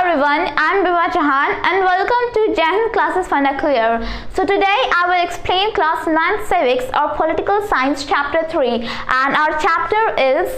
everyone, I'm Vibha Chauhan and welcome to Chauhan classes Funda Clear. So today I will explain class 9 Civics or Political Science chapter 3, and our chapter is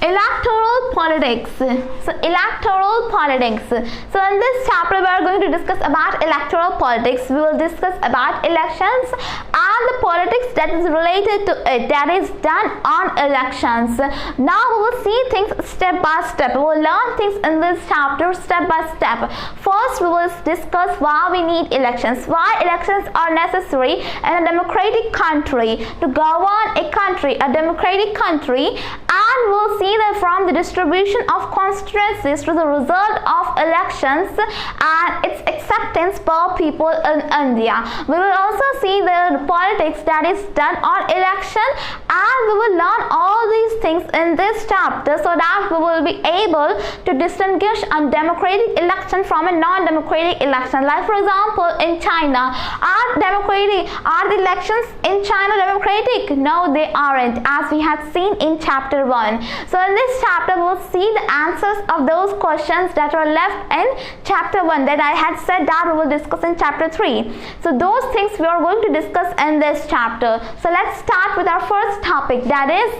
Electoral Politics. So electoral politics. So in this chapter we are going to discuss about electoral politics. We will discuss about elections and the politics that is related to it, that is done on elections. Now we will see things step by step. We will learn things in this chapter step by step. First we will discuss why we need elections, why elections are necessary in a democratic country to govern a country, a democratic country, and we will see that from the distribution of constituencies to the result of elections and its acceptance by people in India. We will also see the politics that is done on election, and we will learn all these things in this chapter so that we will be able to distinguish a democratic election from a non-democratic election. Like for example, in China, are the elections in China democratic? No, they aren't, as we had seen in chapter 1. So in this chapter we will see the answers of those questions that were left in chapter 1 that I had said that we will discuss in chapter 3. So those things we are going to discuss in this chapter. So let's start with our first topic, that is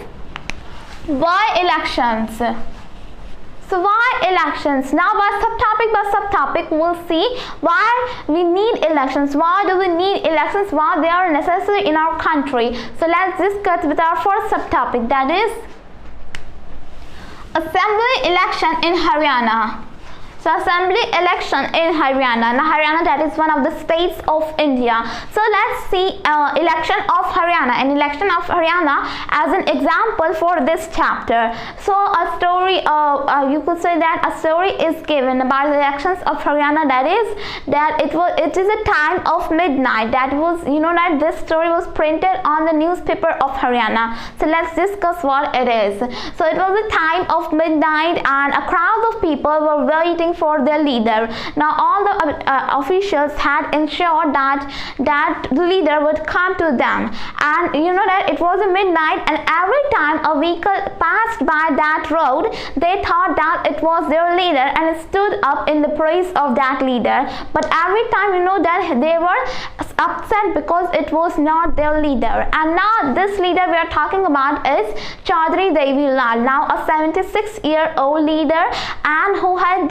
why elections. So why elections? Now by subtopic we will see why we need elections, why do we need elections, why they are necessary in our country. So let's discuss with our first subtopic, that is Assembly election in Haryana. So assembly election in Haryana. Now Haryana, that is one of the states of India. So let's see election of Haryana, an election of Haryana as an example for this chapter. So a story, you could say that a story is given about the elections of Haryana, that is that it is a time of midnight. That was, that this story was printed on the newspaper of Haryana. So let's discuss what it is. So it was a time of midnight and a crowd of people were waiting for their leader. Now all the officials had ensured that the leader would come to them, and that it was a midnight, and every time a vehicle passed by that road they thought that it was their leader and stood up in the praise of that leader. But every time that they were upset because it was not their leader. And now this leader we are talking about is Chaudhry Devilal, now a 76-year-old leader, and who had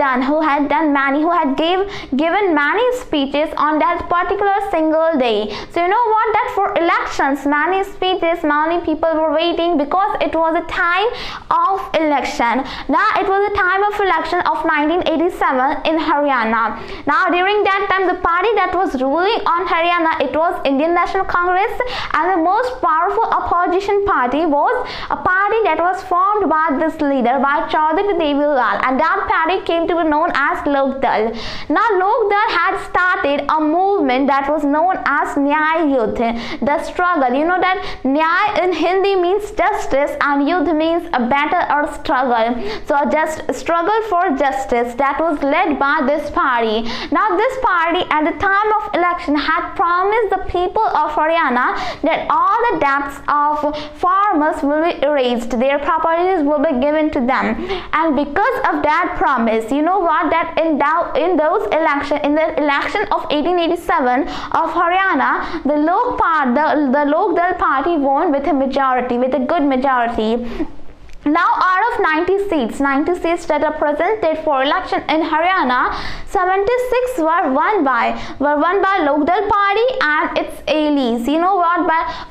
given many speeches on that particular single day. So that for elections, many speeches, many people were waiting because it was a time of election. Now it was a time of election of 1987 in Haryana. Now during that time the party that was ruling on Haryana, it was Indian National Congress, and the most powerful opposition party was a party that was formed by this leader, by Chaudhry Devilal, and that party came to be known as Lokdal. Now Lokdal had started a movement that was known as Nyay Yudh, the struggle. That Nyay in Hindi means justice and Yudh means a battle or struggle. So a just struggle for justice that was led by this party. Now this party at the time of election had promised the people of Haryana that all the debts of farmers will be erased, their properties will be given to them. And because of that promise, that in the election of 1887 of Haryana, the Lokdal party won with a good majority. Now out of 90 seats that are presented for election in Haryana, 76 were won by Lokdal party and its allies.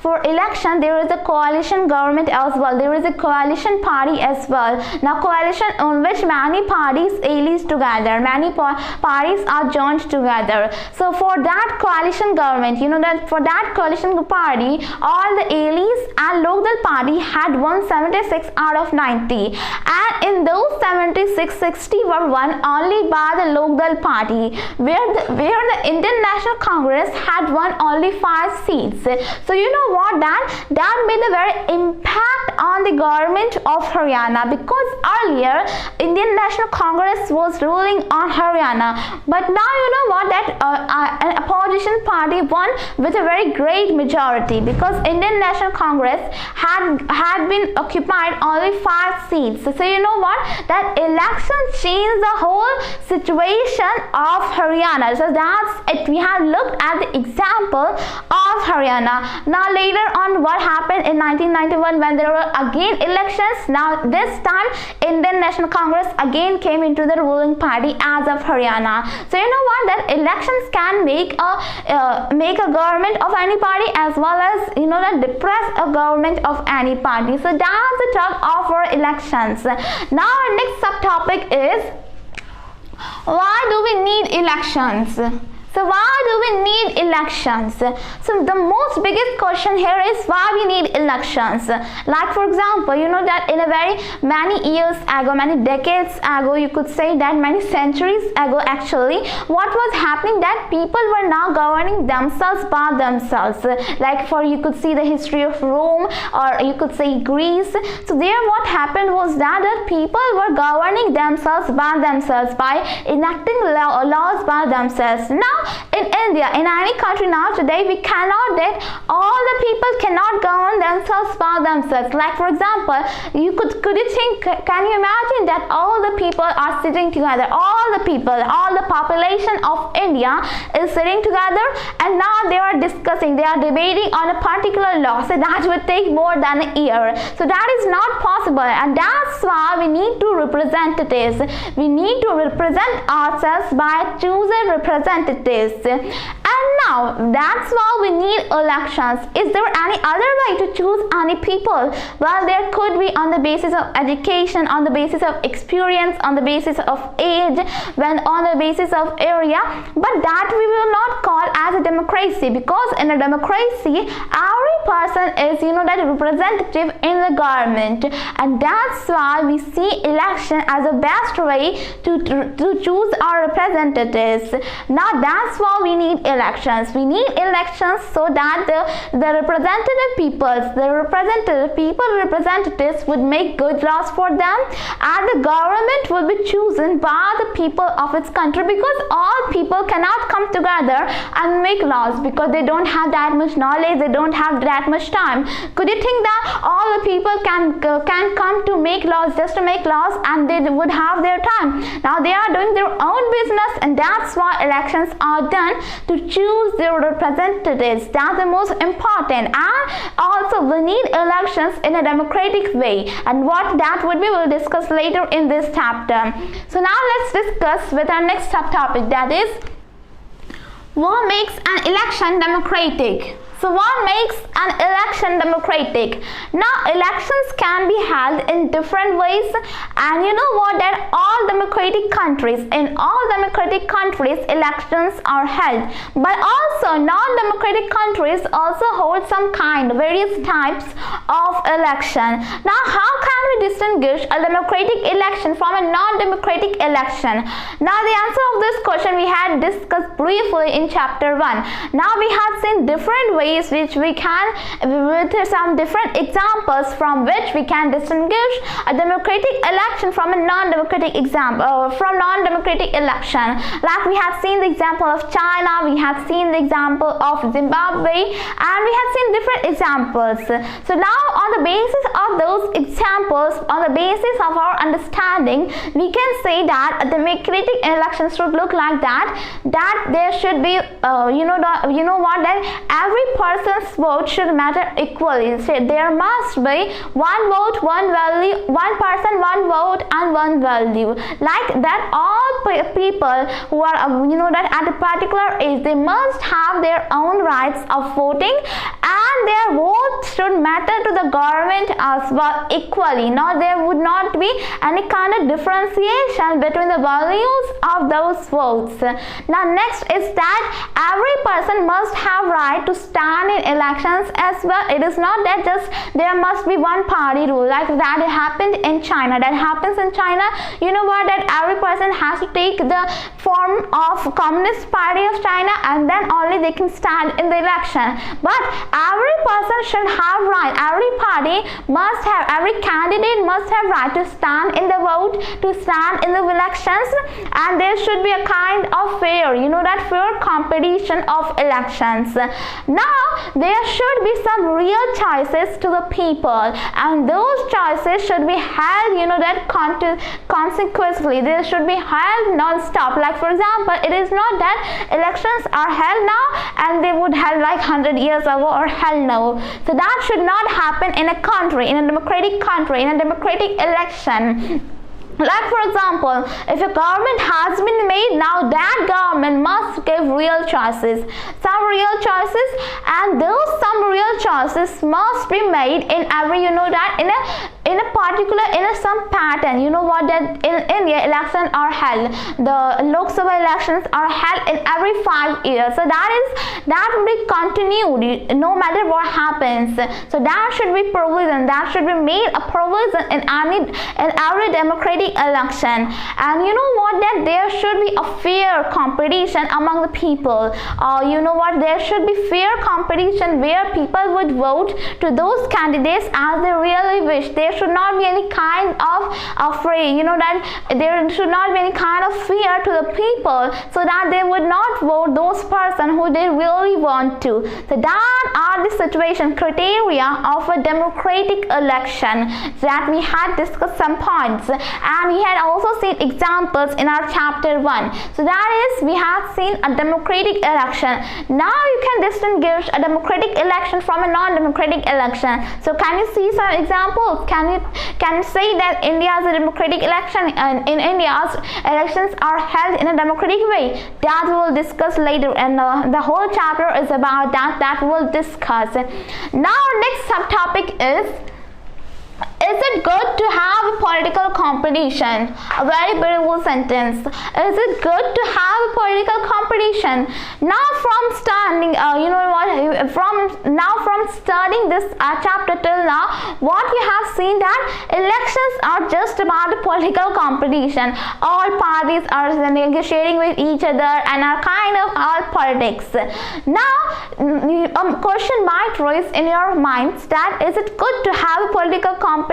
For election there is a coalition government as well, there is a coalition party as well. Now coalition on which many parties allies together, many parties are joined together. So for that coalition government, for that coalition party, all the allies and Lokdal party had won 76 out of 90, and in those 76, 60 were won only by the Lokdal party, where the Indian National Congress had won only 5 seats. So that made a very impact on the government of Haryana, because earlier Indian National Congress was ruling on Haryana, but now an opposition party won with a very great majority, because Indian National Congress had been occupied only 5 seats. So know what, that election changed the whole situation of Haryana. So that's it. We have looked at the example of Haryana. Now later on, what happened in 1991 when there were again elections. Now this time Indian National Congress again came into the ruling party as of Haryana. So you know what, that elections can make a government of any party, as well as that depress a government of any party. So that's the talk of our elections. Now our next subtopic is, why do we need elections? So why do we need elections? So the most biggest question here is why we need elections. Like for example, that in a very many years ago, many decades ago, you could say that many centuries ago actually, what was happening, that people were now governing themselves by themselves. Like you could see the history of Rome, or you could say Greece. So there what happened was that people were governing themselves by enacting laws by themselves. Now in India, in any country now today, we cannot that all the people cannot govern themselves by themselves. Like for example, could you think, can you imagine that all the people are sitting together, all the population of India is sitting together, and now they are debating on a particular law. So that would take more than a year. So that is not possible, and that's why we need to representatives. We need to represent ourselves by choosing representatives. And now that's why we need elections. Is there any other way to choose any people? Well, there could be on the basis of education, on the basis of experience, on the basis of age, on the basis of area, but that we will not call as a democracy, because in a democracy every person is that representative in the government, and that's why we see election as the best way to choose our representatives. Now that's why we need elections. We need elections so that the representatives would make good laws for them, and the government will be chosen by the people of its country, because all people cannot come together and make laws, because they don't have that much knowledge, they don't have that much time. Could you think that all the people can come to make laws, just to make laws, and they would have their time? Now they are doing their own business, and that's why elections are done, to choose their representatives. That's the most important. And also we need elections in a democratic way, and what that would be, we'll discuss later in this chapter. So now let's discuss with our next subtopic, that is, what makes an election democratic? So what makes an election democratic? Now elections can be held in different ways, and you know what, that all democratic countries, elections are held, but also non-democratic countries also hold various types of election. Now how can we distinguish a democratic election from a non-democratic election? Now the answer of this question we had discussed briefly in chapter 1. Now we have seen different ways which we can, with some different examples from which we can distinguish a democratic election from a non-democratic election. Like we have seen the example of China, we have seen the example of Zimbabwe, and we have seen different examples. So now on the basis of those examples, on the basis of our understanding, we can say that a democratic election should look like that there should be that every person's vote should matter equally. So there must be one vote, one value, one person, one vote, and one value. Like that, all people who are that at a particular age, they must have their own rights of voting, and their vote should matter to the government as well equally. Now there would not be any kind of differentiation between the values of those votes. Now next is that every person must have right to stand in elections as well. It is not that just there must be one party rule, like that happened in China. That happens in China. You know what, that every person has to take the form of Communist Party of China, and then only they can stand in the election. But every person should have right, every party must have, every candidate must have right to stand in the vote, to stand in the elections, and there should be a kind of fair, that fair competition of elections. Now there should be some real choices to the people, and those choices should be held, that consequently they should be held non-stop. Like for example, it is not that elections are held now and they would held like 100 years ago, or hell no. So that should not happen in a country, in a democratic country, in a democratic election. Like for example, if a government has been made, now that government must give real choices, some real choices, and those some real choices must be made in every, that in a particular, some pattern. That in India elections are held, the Lok Sabha elections are held in every 5 years, so that will be continued no matter what happens. So that should be provision, that should be made a provision in every democratic election. And that there should be a fair competition among the people, there should be fair competition where people would vote to those candidates as they really wish. There should not be any kind of afraid, that there should not be any kind of fear to the people, so that they would not vote those person who they really want to. So that are the situation criteria of a democratic election, that we had discussed some points, and we had also seen examples in our chapter 1. So that is, we have seen a democratic election. Now you can distinguish a democratic election from a non-democratic election. So can you see some examples? Can you say that India is a democratic election, and in India's elections are held in a democratic way? That we will discuss later, and the whole chapter is about that we will discuss. Now our next subtopic is it good to have a political competition? A very beautiful sentence. Is it good to have a political competition? Now from studying, from studying this chapter till now, what we have seen that elections are just about a political competition. All parties are negotiating with each other and are kind of all politics. Now, a question might raise in your minds that is it good to have a political competition?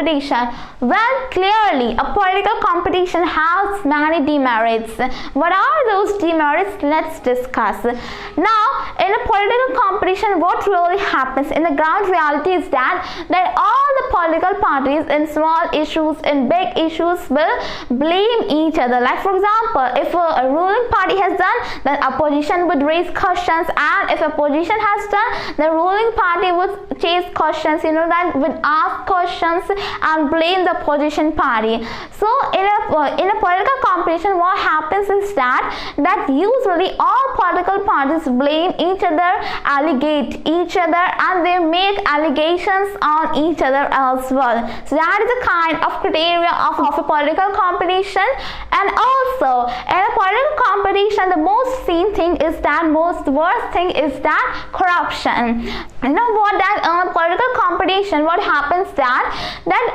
Well, clearly a political competition has many demerits. What are those demerits? Let's discuss. Now, in a political competition, what really happens in the ground reality is that all the political parties in small issues, in big issues, will blame each other. Like for example, if a ruling party has done, then opposition would raise questions, and if opposition has done, the ruling party would chase questions, that would ask questions and blame the opposition party. So in a political competition, what happens is that usually all political parties blame each other, allegate each other, and they make allegations on each other as well. So that is a kind of criteria of a political competition. And also in a political competition, the most worst thing is that corruption. You know what, that political competition, what happens that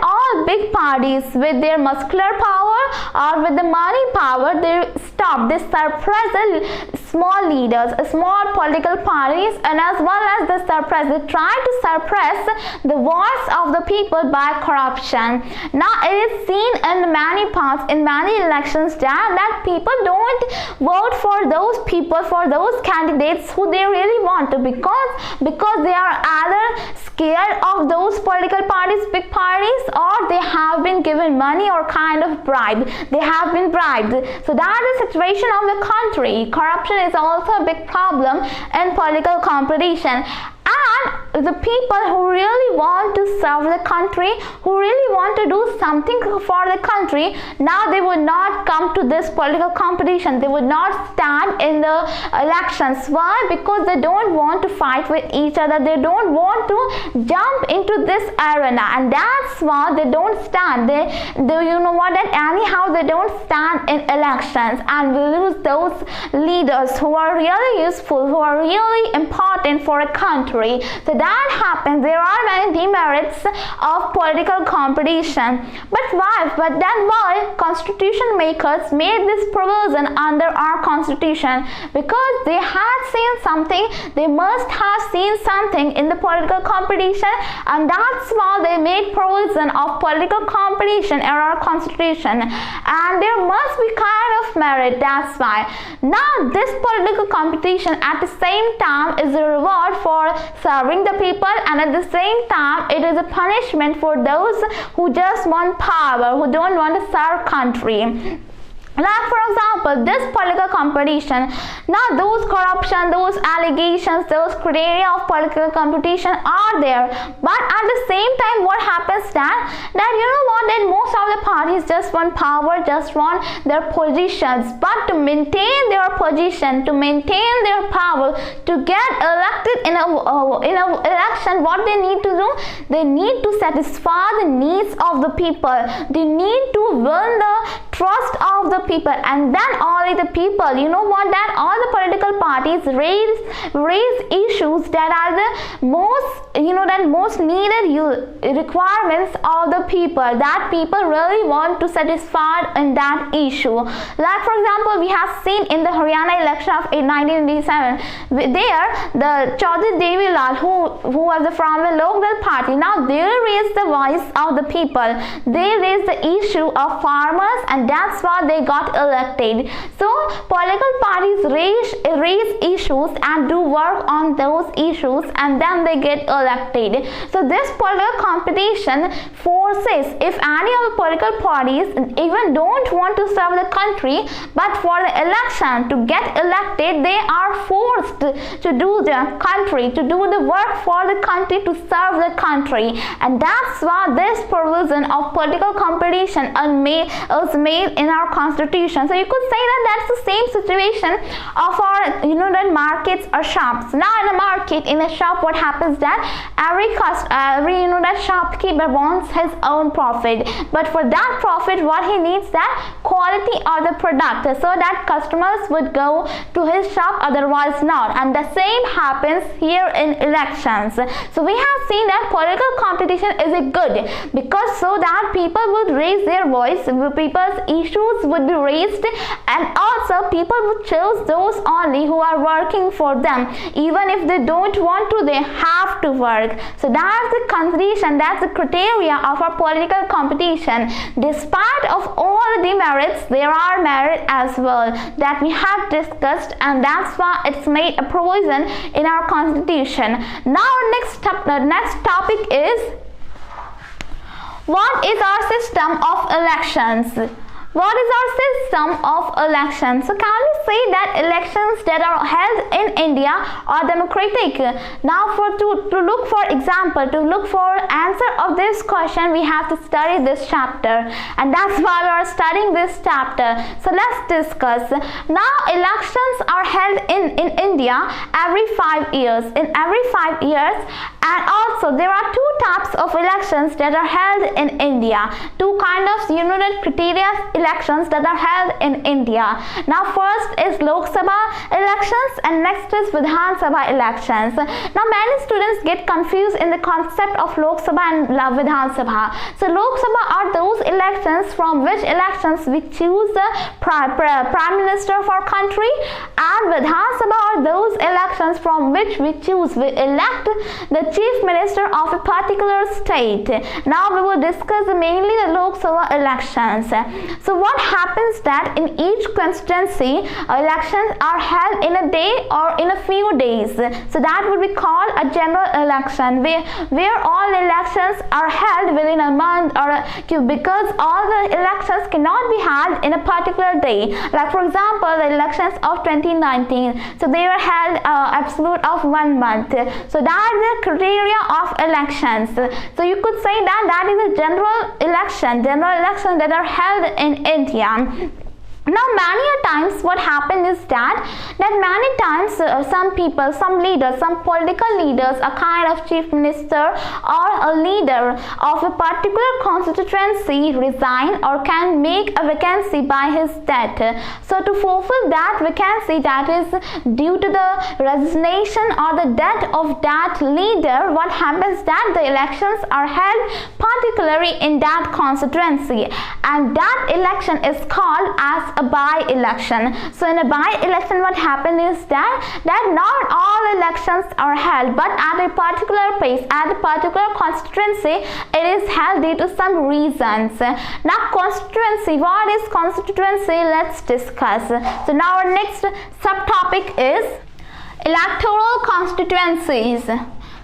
all big parties with their muscular power or with the money power, they suppress the small leaders, small political parties, and as well as they try to suppress the voice of the people by corruption. Now it is seen in many parts, in many elections, that people don't vote for those people, for those candidates who they really want to, because they are either scared of those political parties, big parties, or they have been given money or kind of bribe. They have been bribed. So that is the situation of the country. Corruption is also a big problem in political competition. And the people who really want to serve the country, who really want to do something for the country, now they would not come to this political competition. They would not stand in the elections. Why? Because they don't want to fight with each other. They don't want to jump into this arena, and that's why they don't stand. They anyhow they don't stand in elections, and we lose those leaders who are really useful, who are really important for a country. So that happens, there are many demerits of political competition. But then why constitution makers made this provision under our constitution? Because they had seen something, they must have seen something in the political competition, and that's why they made provision of political competition in our constitution, and there must be kind of merit. That's why now this political competition at the same time is a reward for serving the people, and at the same time it is a punishment for those who just want power, who don't want to serve country. Like for example, this political competition, now those corruption, those allegations, those criteria of political competition are there, but at the same time what happens that you know what, that most of the parties just want power, just want their positions, but to maintain their position, to maintain their power, to get elected in a election, what they need to do, they need to satisfy the needs of the people, they need to win the trust of the people, and then only the people, you know what, that all the political parties raise issues that are the most needed requirements of the people, that people really want to satisfy in that issue. Like for example, we have seen in the Haryana election of 1987, there the Chauhan who was from the local party, now they raised the voice of the people, they raised the issue of farmers, and that's why they got elected. So political parties raise issues and do work on those issues, and then they get elected. So this political competition forces, if any of the political parties even don't want to serve the country, but for the election to get elected, they are forced to do the country, to do the work for the country, to serve the country, and that's why this provision of political competition is made in our constitution. So you could say that that's the same situation of our that markets or shops. Now in a market, in a shop, what happens that every that shopkeeper wants his own profit, but for that profit what he needs, that quality of the product, so that customers would go to his shop, otherwise not. And the same happens here in elections. So we have seen that political competition is a good, because so that people would raise their voice, people's issues would be raised, and also people would choose those only who are working for them, even if they don't want to, they have to work. So that's the condition, that's the criteria of our political competition. Despite of all the demerits, there are merit as well that we have discussed, and that's why it's made a provision in our constitution. Now the next topic is, what is our system of elections? What is our system of elections? So can we say that elections that are held in India are democratic? Now to look for example, to look for answer of this question, we have to study this chapter, and that's why we are studying this chapter. So let's discuss. Now elections are held in India every 5 years. In every 5 years, and also there are two types of elections that are held in India. Two kind of criteria elections that are held in India. Now first is Lok Sabha elections, and next is Vidhan Sabha elections. Now many students get confused in the concept of Lok Sabha and Vidhan Sabha. So Lok Sabha are those elections from which elections we choose the Prime Minister of our country, and Vidhan Sabha are those elections from which we elect the Chief Minister of a particular state. Now we will discuss mainly the Lok Sabha elections. So what happens that in each constituency, elections are held in a day or in a few days. So that would be called a general election, where all elections are held within a month, or because all the elections cannot be held in a particular day. Like for example, the elections of 2019, so they were held absolute of 1 month. So that is the criteria of elections. So you could say that is a general election that are held in India. Now many a times what happened is that many times some people, some leaders, some political leaders, a kind of chief minister or a leader of a particular constituency resign or can make a vacancy by his death. So to fulfill that vacancy, that is due to the resignation or the death of that leader, what happens that the elections are held particularly in that constituency, and that election is called as a by-election. So in a by-election what happened is that not all elections are held, but at a particular place, at a particular constituency, it is held due to some reasons. Now constituency, what is constituency? Let's discuss. So now our next subtopic is electoral constituencies.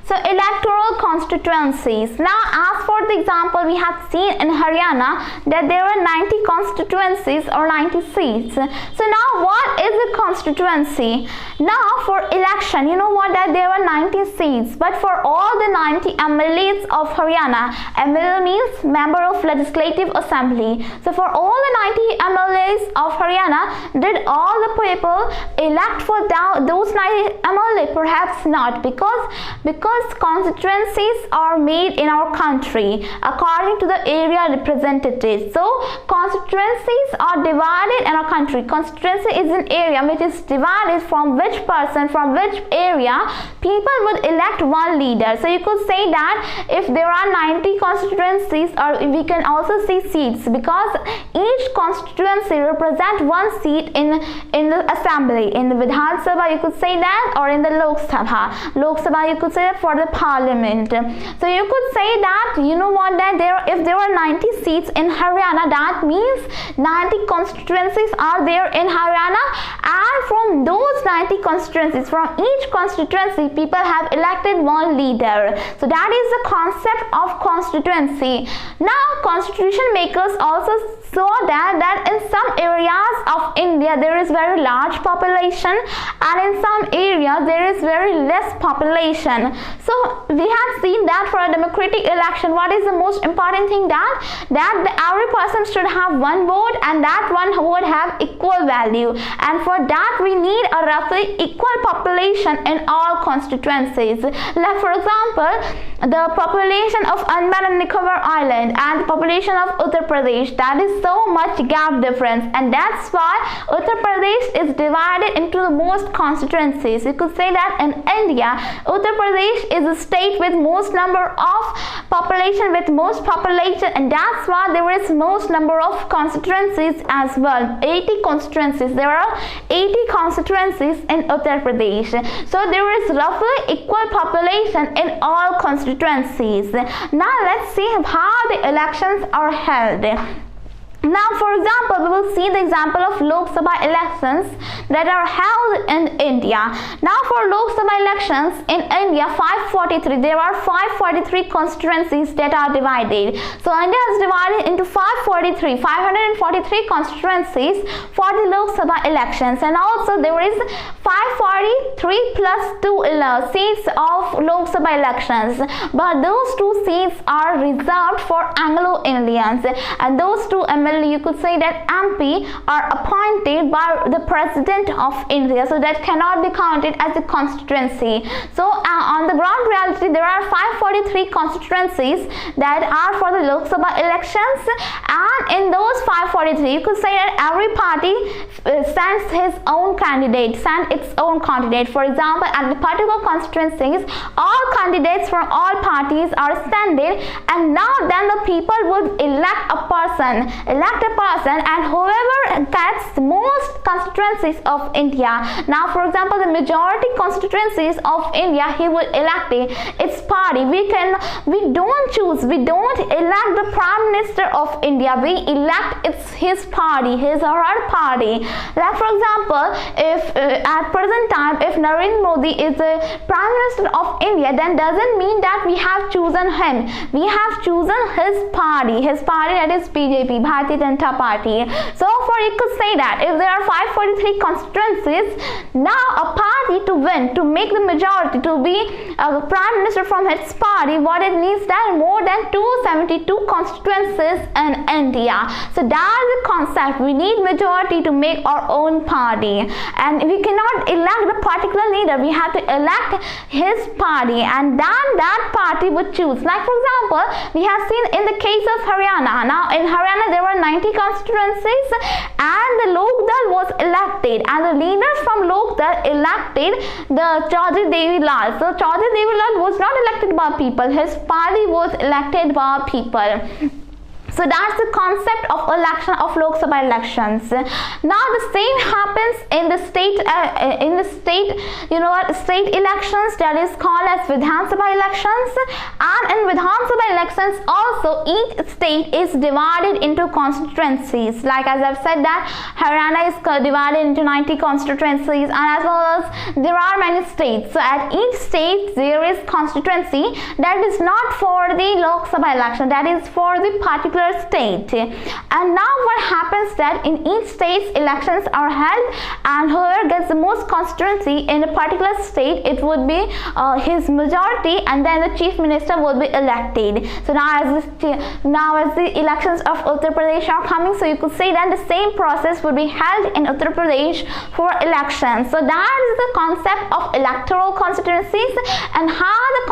So electoral constituencies. Now as for the example, we have seen in Haryana that there were 90 constituencies or 90 seats. So now what is a constituency? Now for election, you know what, that there were 90 seats, but for all the 90 MLAs of Haryana, MLA means Member of Legislative Assembly. So for all the 90 MLAs of Haryana, did all the people elect for those 90 MLA? Perhaps not, because constituencies are made in our country according to the area represented. So constituencies are divided in our country. Constituency is an area which is divided from which person, from which area people would elect one leader. So you could say that if there are 90 constituencies, or we can also see seats, because each constituency represents one seat in the assembly. In the Vidhan Sabha you could say that, or in the Lok Sabha you could say that for the parliament. So you could say that, you know what, that if there are 90 seats in Haryana, that means 90 constituencies are there in Haryana, and from those 90 constituencies, from each constituency, people have elected one leader. So that is the concept of constituency. Now constitution makers also saw that in some areas of India there is very large population, and in some areas there is very less population. So we have seen that for a democratic election, what is the most important thing, that every person should have one vote, and that one would have equal value, and for that we need a roughly equal population in all constituencies. Like for example, the population of Andaman and Nicobar Island and the population of Uttar Pradesh, that is so much gap difference, and that's why Uttar Pradesh is divided into the most constituencies. You could say that in India, Uttar Pradesh is a state with most number of population, with most population, and that's why there is most number of constituencies as well. 80 constituencies. There are 80 constituencies in Uttar Pradesh. So there is roughly equal population in all constituencies. Now let's see how the elections are held. Now for example, we will see the example of Lok Sabha elections that are held in India. Now for Lok Sabha elections in India, 543, there are 543 constituencies that are divided. So India is divided into 543 constituencies for the Lok Sabha elections, and also there is 543 plus 2 seats of Lok Sabha elections, but those 2 seats are reserved for Anglo-Indians, and those 2 you could say that MP are appointed by the President of India, so that cannot be counted as a constituency. So on the ground reality, there are 543 constituencies that are for the Lok Sabha elections, and in those 543 you could say that every party sends its own candidate. For example, at the particular constituencies, all candidates from all parties are standing, and now then the people would elect a person, and whoever gets most constituencies of India. Now for example, the majority constituencies of India, he will elect its party. We don't elect the Prime Minister of India, we elect his party, his or her party. Like for example, if at present time, if Narendra Modi is the Prime Minister of India, then doesn't mean that we have chosen him, we have chosen his party, that is BJP, Bharatiya Janata Party. So for you could say that if there are 543 constituencies, now a party to win, to make the majority, to be a Prime Minister from its party, what it needs, that more than 272 constituencies in India. So that is the concept. We need majority to make our own party, and we cannot elect the particular leader. We have to elect his party, and then that party would choose. Like for example, we have seen in the case of Haryana. Now in Haryana there were 90 constituencies, and the Lok Dal was elected, and the leaders from Lok Dal elected the Chaudhry Devi Lal. So Chaudhry Devi Lal was not elected by people. His party was elected by people. So that's the concept of election of Lok Sabha elections. Now the same happens in the state state elections, that is called as Vidhan Sabha elections. And in Vidhan Sabha elections also, each state is divided into constituencies. Like as I've said that Haryana is divided into 90 constituencies, and as well as there are many states. So at each state there is constituency that is not for the Lok Sabha election, that is for the particular state. And now what happens that in each state elections are held, and whoever gets the most constituency in a particular state, it would be his majority, and then the chief minister would be elected. So now as the elections of Uttar Pradesh are coming, so you could say that the same process would be held in Uttar Pradesh for elections. So that is the concept of electoral constituencies and how the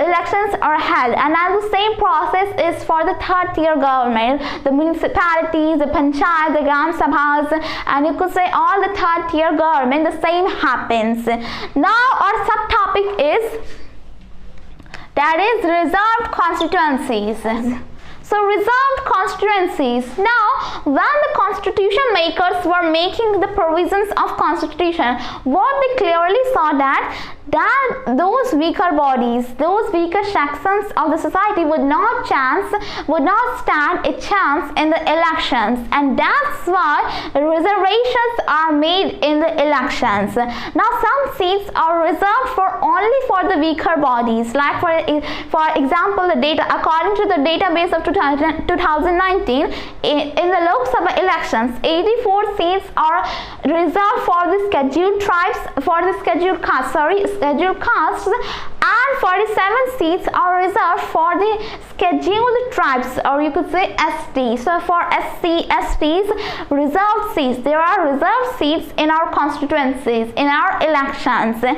elections are held. And now the same process is for the third tier government, the municipalities, the panchayat, the gram sabhas, and you could say all the third tier government, the same happens. Now our subtopic is, that is reserved constituencies. So reserved constituencies. Now when the constitution makers were making the provisions of constitution, what they clearly saw that those weaker bodies, those weaker sections of the society would not stand a chance in the elections, and that's why reservations are made in the elections. Now some seats are reserved only for the weaker bodies. Like for example, the data according to the database of 2019, in the Lok Sabha elections, 84 seats are reserved for the scheduled tribes, for the scheduled castes, and 47 seats are reserved for the scheduled tribes, or you could say ST. So for SC, STs, reserved seats. There are reserved seats in our constituencies, in our elections. And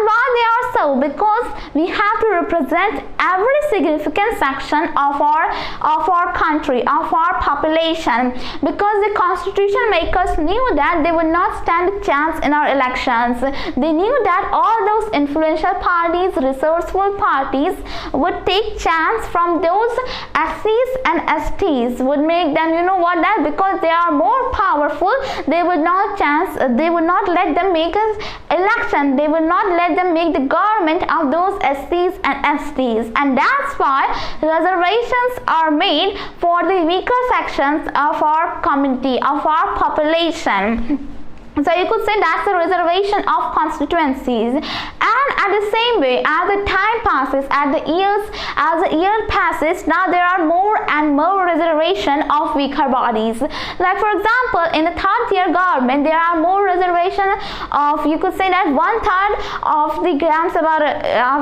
why they are so? Because we have to represent every significant section of our country, of our population, because the constitution makers knew that they would not stand a chance in our elections. They knew that all those influential parties, resourceful parties would take chance from those SCs and STs, would make them, that because they are more powerful, they would not let them make an election, they would not let them make the government of those SCs and STs, and that's why reservations are made for the weaker sections of our community, of our population. So you could say that's the reservation of constituencies. And at the same way, as the time passes, as the year passes, now there are more and more reservation of weaker bodies. Like for example, in the third tier government, there are more reservation of, you could say that 1/3 of the gram sabha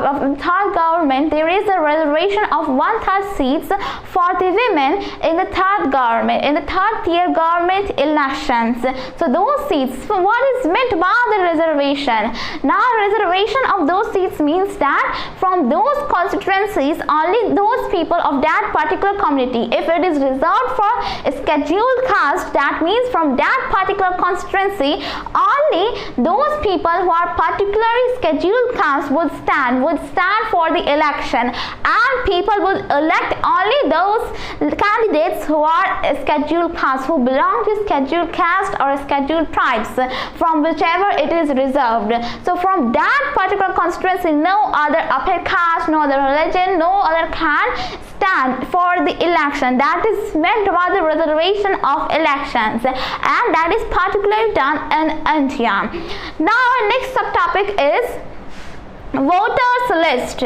of the third government, there is a reservation of 1/3 seats for the women in the third government, in the third tier government elections. So those seats. So what is meant by the reservation? Now reservation of those seats means that from those constituencies, only those people of that particular community, if it is reserved for a scheduled caste, that means from that particular constituency, only those people who are particularly scheduled caste would stand for the election, and people would elect only those candidates who are a scheduled caste, who belong to scheduled caste or scheduled tribes, from whichever it is reserved. So from that particular constituency, no other upper caste, no other religion, no other can stand for the election. That is meant by the reservation of elections, and that is particularly done in India. Now our next subtopic is voters list.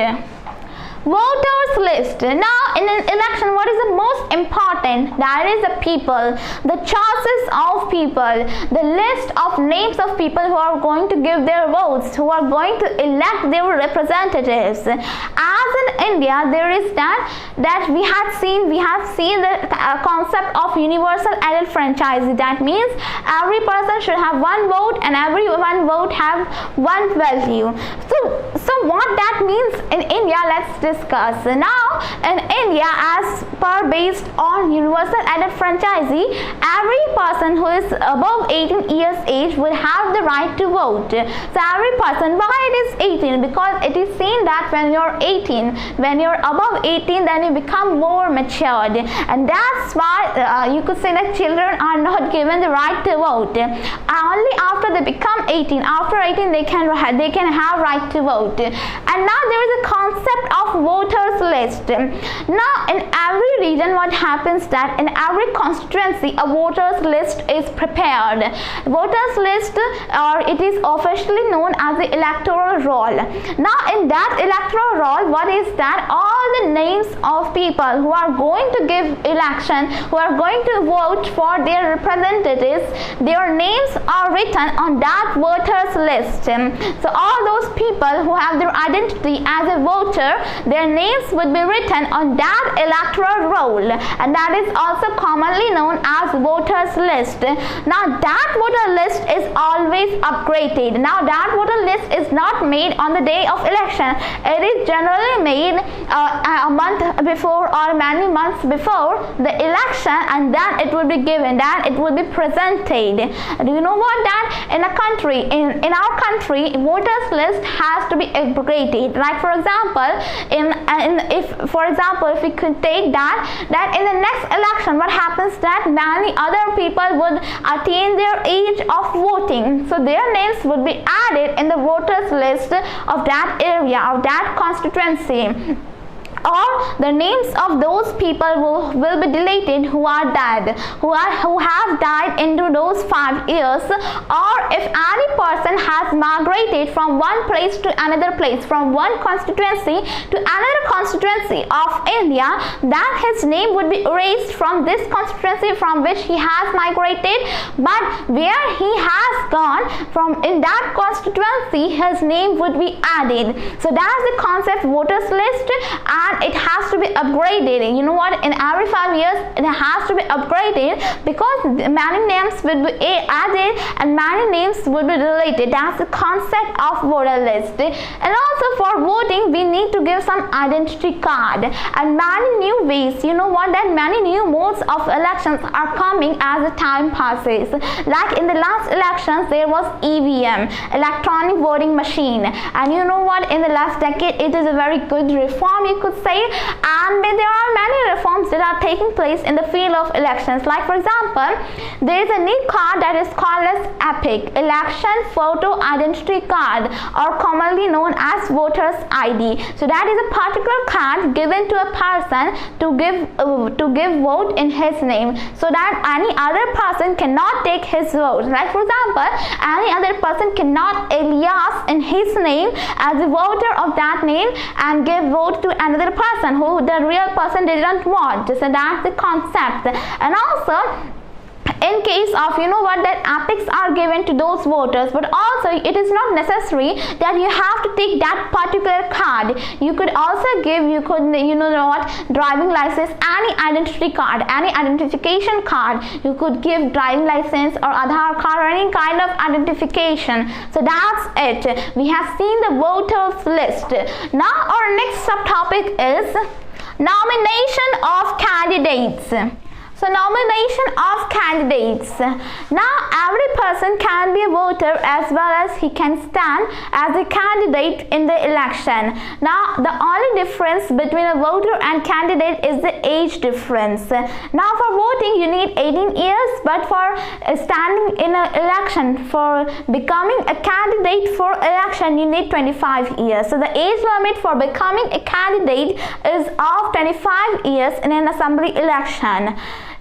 Voters list. Now in an election, what is the most important? That is the people, the choices of people, the list of names of people who are going to give their votes, who are going to elect their representatives. As in India, there is that we have seen the concept of universal adult franchise. That means every person should have one vote and every one vote have one value. So what that means in India, let's discuss. Now in India, as per based on universal adult franchise, every person who is above 18 years age will have the right to vote. So every person, why it is 18? Because it is seen that when you're 18, when you're above 18, then you become more matured, and that's why you could say that children are not given the right to vote. Only after they become 18, after 18 they can have right to vote. And now there is a concept of voters list. Now in every region, what happens that in every constituency a voters list is prepared. Voters list, or it is officially known as the electoral roll. Now in that electoral roll, what is that? All the names of people who are going to give election, who are going to vote for their representatives, their names are written on that voters list. So all those people who have their identity as a voter, their names would be written on that electoral roll, and that is also commonly known as voters list. Now that voter list is always upgraded. Now that voter list is not made on the day of election. It is generally made a month before or many months before the election, and then it will be given, then it will be presented. Do you know what? That in a country, in our country, voters list has to be upgraded. Like for example, if we could take that in the next election, what happens that many other people would attain their age of voting, so their names would be added in the voters list of that area, of that constituency. Or the names of those people will be deleted who are dead, who have died into those 5 years, or if any person has migrated from one place to another place, from one constituency to another constituency of India, then his name would be erased from this constituency from which he has migrated, but where he has gone from in that constituency, his name would be added. So that's the concept voters list, and it has to be upgraded. You know what? In every 5 years it has to be upgraded, because many names will be added and many names will be deleted. That's the concept of voter list. And also for voting, we need to give some identity card and many new ways. You know what? That many new modes of elections are coming as the time passes. Like in the last elections, there was EVM, electronic voting machine, and you know what? In the last decade, it is a very good reform, you could say, and there are many reforms that are taking place in the field of elections. Like for example, there is a new card that is called as EPIC, Election Photo Identity Card, or commonly known as Voters ID. So that is a particular card given to a person to give vote in his name, so that any other person cannot take his vote. Like for example, any other person cannot alias in his name as a voter of that name and give vote to another person who the real person didn't want. So that's the concept. And also, in case of, you know what, that epics are given to those voters, but also it is not necessary that you have to take that particular card. You could also give, you know what, driving license, any identity card, any identification card. You could give driving license or Aadhaar card or any kind of identification. So that's it. We have seen the voters list. Now our next subtopic is nomination of candidates. So nomination of candidates. Now every person can be a voter as well as he can stand as a candidate in the election. Now the only difference between a voter and candidate is the age difference. Now for voting you need 18 years, but for standing in an election, for becoming a candidate for election, you need 25 years. So the age limit for becoming a candidate is of 25 years in an assembly election.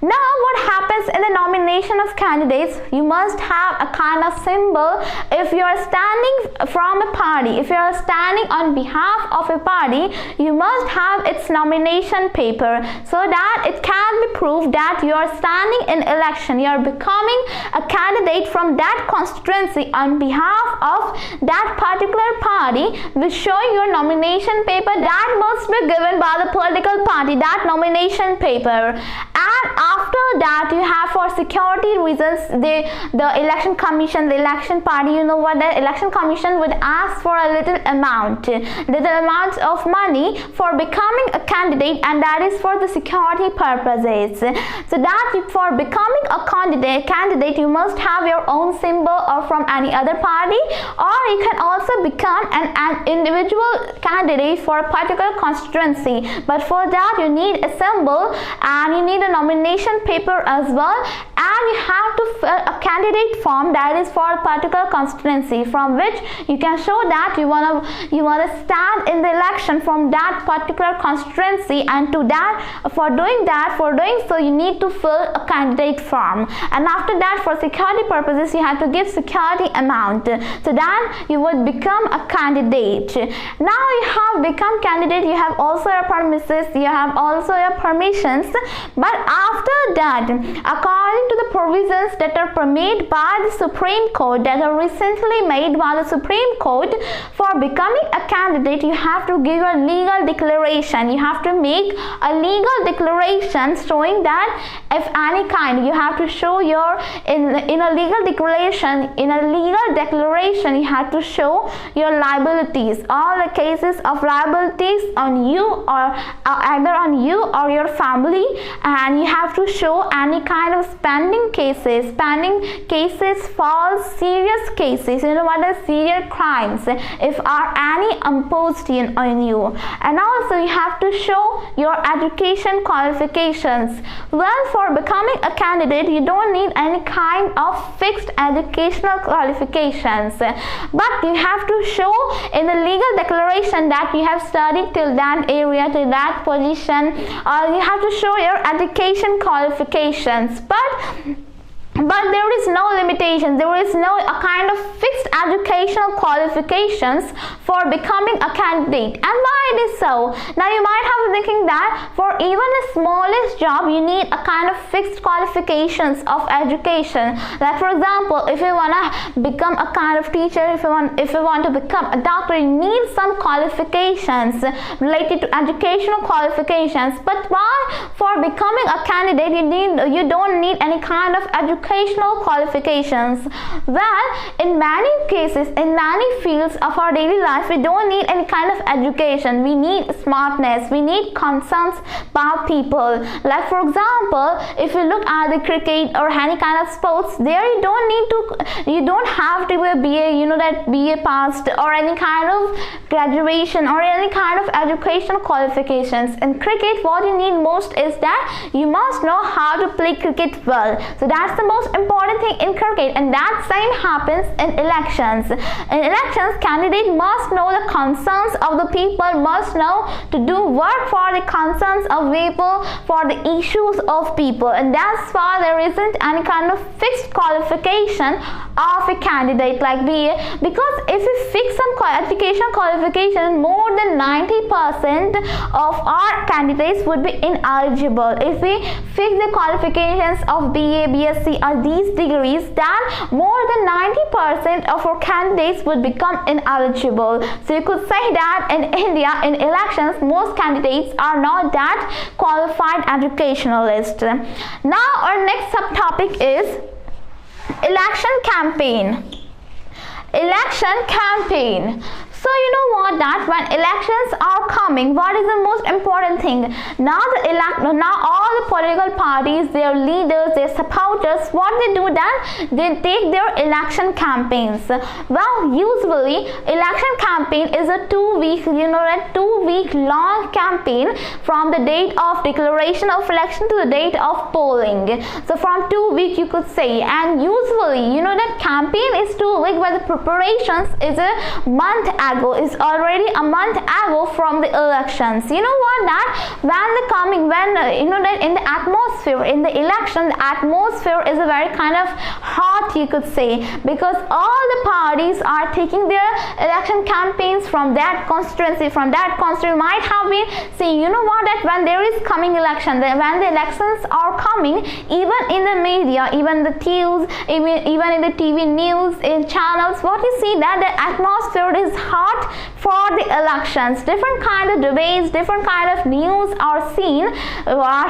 Now what happens in the nomination nomination of candidates, you must have a kind of symbol. If you are standing from a party, if you are standing on behalf of a party, you must have its nomination paper, so that it can be proved that you are standing in election, you are becoming a candidate from that constituency on behalf of that particular party, which showing your nomination paper that must be given by the political party, that nomination paper. And after that, you have, for security reasons, the election commission, the election party, you know what, the election commission would ask for a little amount of money for becoming a candidate, and that is for the security purposes. So that for becoming a candidate, you must have your own symbol or from any other party, or you can also become an individual candidate for a particular constituency. But for that, you need a symbol and you need a nomination paper as well, and you have to fill a candidate form that is for a particular constituency, from which you can show that you wanna stand in the election from that particular constituency. And to that, for doing so, you need to fill a candidate form, and after that, for security purposes, you have to give security amount, so that you would become a candidate. Now you have become candidate, you have also your premises, you have also your permissions. But after that, according to the provisions that are made by the Supreme Court, that are recently made by the Supreme Court, for becoming a candidate, you have to give a legal declaration. You have to make a legal declaration showing that if any kind, you have to show your in a legal declaration. In a legal declaration, you have to show your liabilities, all the cases of liabilities on you, or either on you or your family, and you have to show any kind of pending cases, false, serious cases, you know what are serious crimes, if are any imposed on you. And also you have to show your education qualifications. Well, for becoming a candidate, you don't need any kind of fixed educational qualifications, but you have to show in the legal declaration that you have studied till that area, till that position, or you have to show your education qualifications. But there is no limitation, there is no a kind of fixed educational qualifications for becoming a candidate. And why it is so? Now you might have been thinking that for even the smallest job, you need a kind of fixed qualifications of education. Like for example, if you want to become a kind of teacher, if you want to become a doctor, you need some qualifications related to educational qualifications. But why for becoming a candidate, you don't need any kind of educational qualifications? Well, in many cases, in many fields of our daily life, we don't need any kind of education. We need smartness, we need concerns about people. Like for example, if you look at the cricket or any kind of sports, there you don't have to be a BA, you know that BA passed, or any kind of graduation or any kind of educational qualifications. In cricket, what you need most is that you must know how to play cricket well. So that's the most important thing in cricket, and that same happens in elections. In elections, candidates must know the concerns of the people, must know to do work for the concerns of people, for the issues of people, and that's why there isn't any kind of fixed qualification of a candidate like BA, because if we fix some education qualification, more than 90% of our candidates would be ineligible. If we fix the qualifications of BA, BSc or these degrees, then more than 90% of our candidates would become ineligible. So you could say that in India, in elections, most candidates are not that qualified educationalists. Now our next subtopic is election campaign. Election campaign. So you know what, that when elections are coming, what is the most important thing? Now all the political parties, their leaders, their supporters, what they do then? They take their election campaigns. Well, usually election campaign is a 2-week, long campaign from the date of declaration of election to the date of polling. So from 2 weeks you could say, and usually that campaign is 2 weeks, but the preparations is a month ago, is already a month ago from the elections. You know what, that that in the atmosphere, in the election, the atmosphere is a very kind of hot, you could say, because all the parties are taking their election campaigns from that constituency, might have been saying, you know what, that when there is coming election, when the elections are coming, even in the media, even the news, even in the TV news, in channels, what you see that the atmosphere is hot for the elections. Different kind of debates, different kind of news are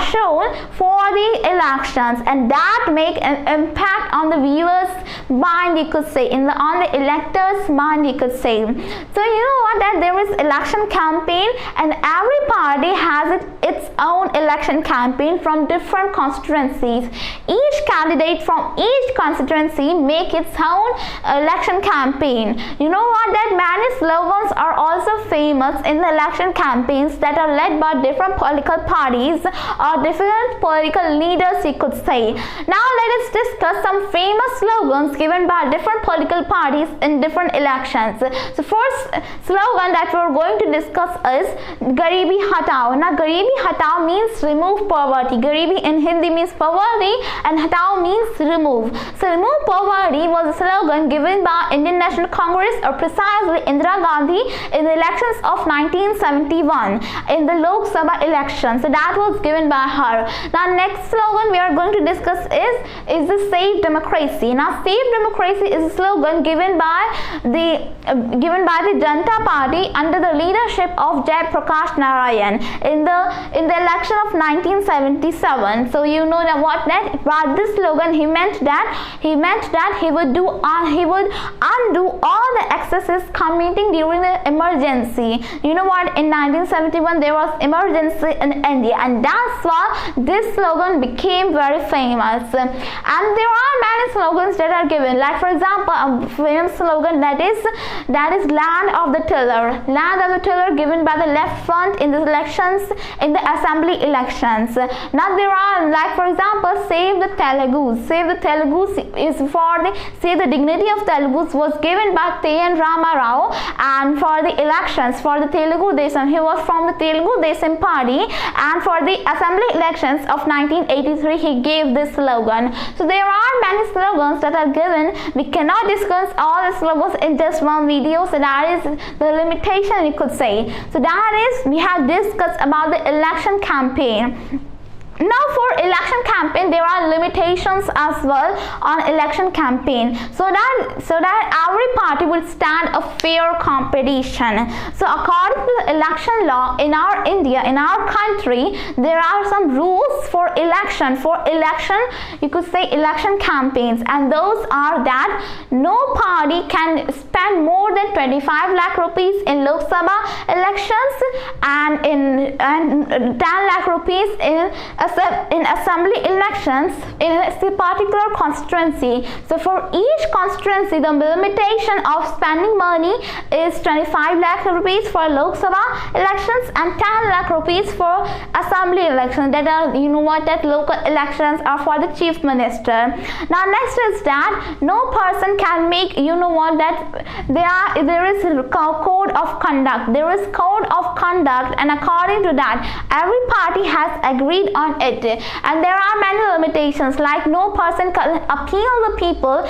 shown for the elections, and that make an impact on the viewers' mind, you could say, on the electors' mind, you could say. So you know what, that there is election campaign, and every party has its own election campaign from different constituencies. Each candidate from each constituency make its own election campaign. You know what, that many slogans are also famous in the election campaigns that are led by different political parties or different political leaders, you could say. Now let us discuss some famous slogans given by different political parties in different elections. So first slogan that we're going to discuss is Garibi Hatao. Now Garibi Hatao means remove poverty. Garibi in Hindi means poverty and Hatao means remove. So remove poverty was a slogan given by Indian National Congress, or precisely Indira Gandhi, in the elections of 1971 in the Lok Sabha election. So that was given by her. Now next slogan we are going to discuss is the Save Democracy. Now Save Democracy is a slogan given by the Janata Party under the leadership of Jai Prakash Narayan in the election of 1977. So you know that what that by this slogan he meant that he would undo all the excesses committing during the emergency. You know what, in 1971 there was emergency in India, and that's why this slogan became very famous. And there are many slogans that are given, like for example a famous slogan that is land of the tiller, given by the left front in the elections, in the assembly elections. Now there are, like for example, save the Telugus is for the save the dignity of Telugus was given by T.N. Rama Rao, and for the elections for the Telugu Desam, he was from the Telugu Desam party, and for the assembly elections of 1983 he gave this slogan. So there are many slogans that are given. We cannot discuss all the slogans in just one video, so that is the limitation, you could say. So that is, we have discussed about the election campaign. Now for election campaign there are limitations as well on election campaign, so that every party will stand a fair competition. So according to the election law in our India, in our country, there are some rules for election, you could say election campaigns, and those are that no party can spend more than 25 lakh rupees in Lok Sabha elections and 10 lakh rupees in assembly elections in a particular constituency. So for each constituency the limitation of spending money is 25 lakh rupees for Lok Sabha elections and 10 lakh rupees for assembly elections, that are, you know what, that local elections are for the chief minister. Now next is that no person can make, you know what, that there is a code of conduct, and according to that every party has agreed on it, and there are many limitations, like no person can appeal the people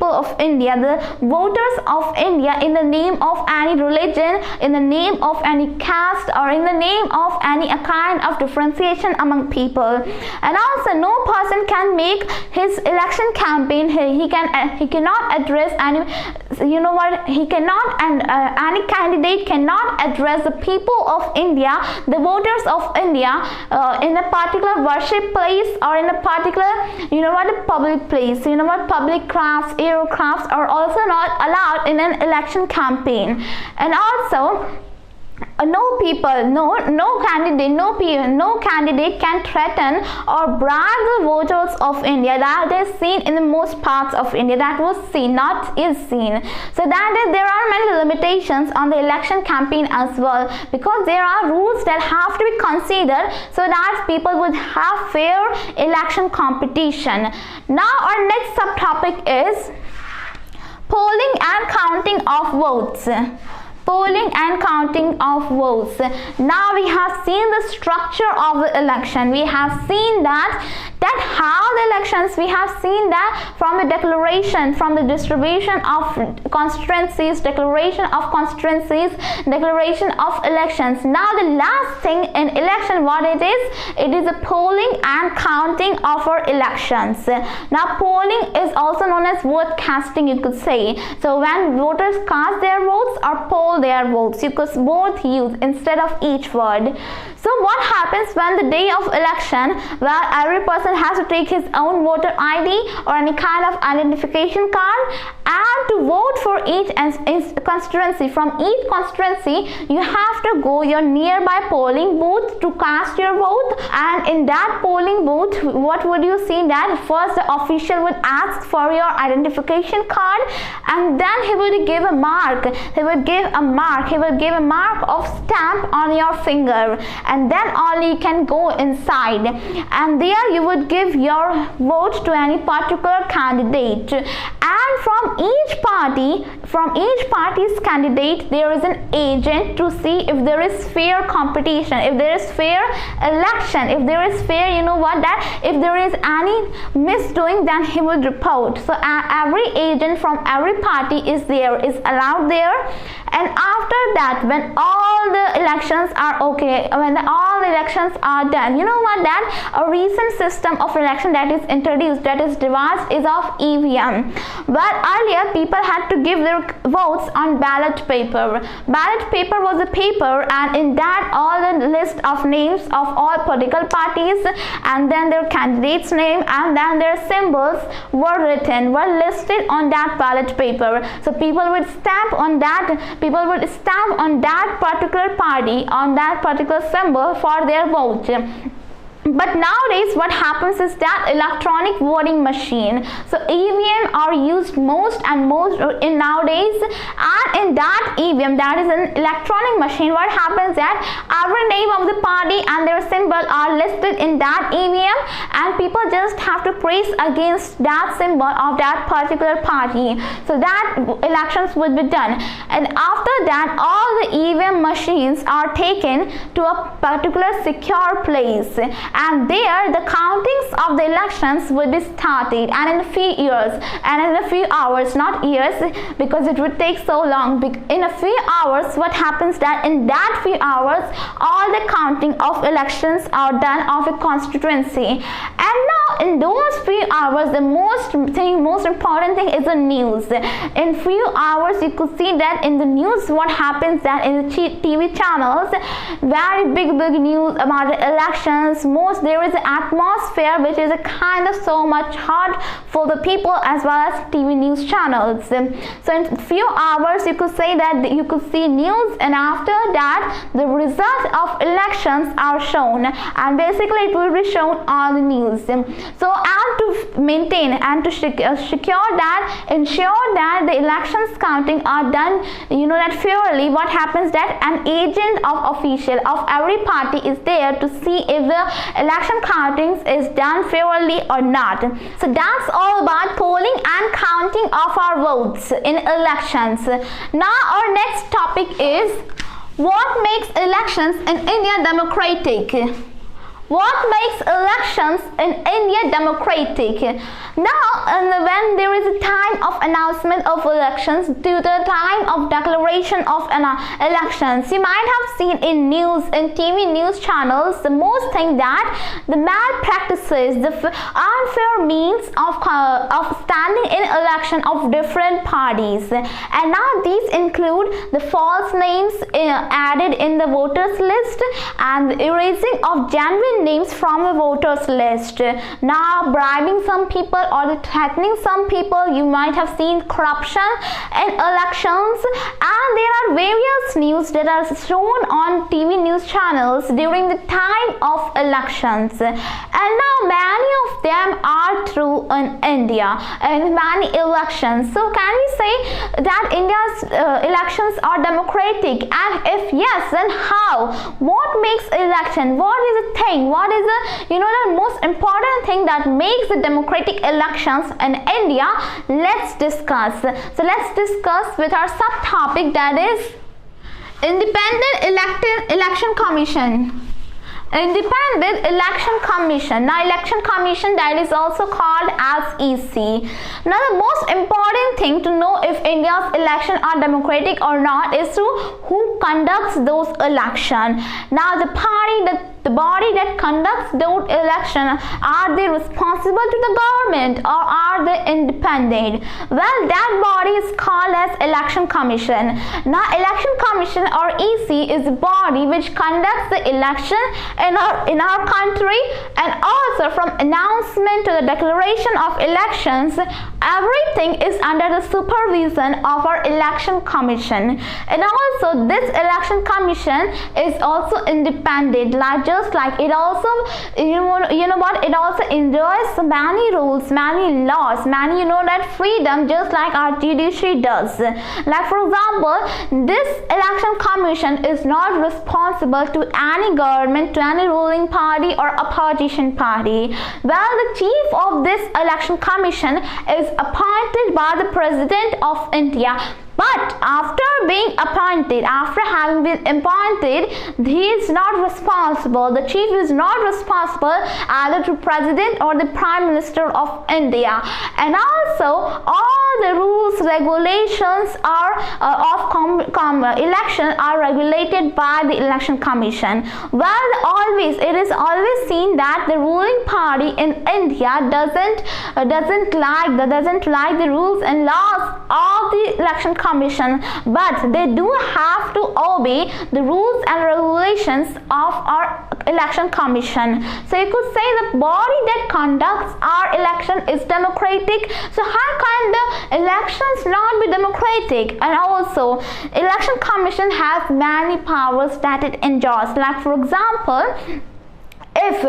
of India, the voters of India, in the name of any religion, in the name of any caste, or in the name of any kind of differentiation among people. And also no person can make his election campaign, he cannot address any, you know what, he cannot, and any candidate cannot address the people of India, the voters of India, in a particular worship place, or in a particular, you know what, a public place. You know what, public crafts, aircrafts are also not allowed in an election campaign. And also no candidate can threaten or bribe the voters of India. That is seen in the most parts of India. That was seen, not is seen. So that is, there are many limitations on the election campaign as well, because there are rules that have to be considered so that people would have fair election competition. Now our next subtopic is Polling and counting of votes. Polling and counting of votes. Now we have seen the structure of the election. We have seen that how the elections, we have seen that from the declaration, from the distribution of constituencies, declaration of constituencies, declaration of elections. Now the last thing in election, what it is a polling and counting of our elections. Now polling is also known as vote casting, you could say. So when voters cast their votes or poll their votes, you could both use instead of each word. So what happens when the day of election, where every person has to take his own voter ID or any kind of identification card and to vote for each constituency. From each constituency, you have to go your nearby polling booth to cast your vote, and in that polling booth, what would you see that first the official would ask for your identification card, and then he would give a mark. He would give a mark of stamp on your finger, and then only you can go inside, and there you would give your vote to any particular candidate. And from each party's candidate, there is an agent to see if there is fair competition, if there is fair election, if there is fair, that if there is any misdoing, then he would report. So every agent from every party is allowed there. And after that, when all the elections are okay, when all the elections are done, that a recent system of election that is introduced, that is devised, is of EVM. But earlier people had to give their votes on ballot paper. Ballot paper was a paper, and in that all the list of names of all political parties, and then their candidate's name, and then their symbols were listed on that ballot paper. So people would stamp on that particular party, on that particular symbol for their vote. But nowadays what happens is that electronic voting machine, so EVM are used most in nowadays, and in that EVM, that is an electronic machine, what happens that every name of the party and their symbol are listed in that EVM, and people just have to press against that symbol of that particular party, so that elections would be done. And after that, all the EVM machines are taken to a particular secure place, and there the countings of the elections will be started, and in a few years, and in a few hours, not years because it would take so long, in a few hours, what happens that in that few hours all the counting of elections are done of a constituency. And now in those few hours, the most important thing is the news. In few hours you could see that in the news, what happens that in the TV channels, very big news about the elections. There is an atmosphere which is a kind of so much hot for the people as well as TV news channels. So in few hours you could say that you could see news, and after that the result of elections are shown, and basically it will be shown on the news. So and to maintain and to ensure that the elections counting are done that fairly, what happens that an agent of official of every party is there to see if the election countings is done fairly or not. So that's all about polling and counting of our votes in elections. Now our next topic is what makes elections in India democratic. What makes elections in India democratic? Now, when there is a time of announcement of elections to the time of declaration of elections, you might have seen in news, in TV news channels, the most thing that the malpractices, the unfair means of standing in election of different parties. And now these include the false names added in the voters list, and the erasing of genuine names from a voters list. Now bribing some people or threatening some people, you might have seen corruption in elections, and there are various news that are shown on TV news channels during the time of elections, and now many of them are true in India in many elections. So can we say that India's elections are democratic, and if yes, then how? What makes election? What is the thing thing, what is the most important thing that makes the democratic elections in India? Let's discuss. So let's discuss with our subtopic, that is Independent Election Commission. Independent Election Commission. Now, Election Commission, that is also called as EC. Now, the most important thing to know if India's elections are democratic or not is to who conducts those elections. Now, the body that conducts those elections, are they responsible to the government or are they independent? Well, that body is called as Election Commission. Now, Election Commission or EC is a body which conducts the election in our country, and also from announcement to the declaration of elections, everything is under the supervision of our Election Commission. And also this Election Commission is also independent, just like it also it also enjoys many rules, many laws, many that freedom, just like our judiciary does. Like, for example, this Election Commission is not responsible to any government, to any ruling party or opposition party. Well, the chief of this Election Commission is appointed by the President of India. But after having been appointed, he is not responsible. The chief is not responsible either to President or the Prime Minister of India. And also, all the rules, regulations of election are regulated by the Election Commission. Well, it is always seen that the ruling party in India doesn't like the rules and laws of the Election Commission, but they do have to obey the rules and regulations of our Election Commission. So you could say the body that conducts our election is democratic. So how can the elections not be democratic? And also, Election Commission has many powers that it enjoys. Like, for example, if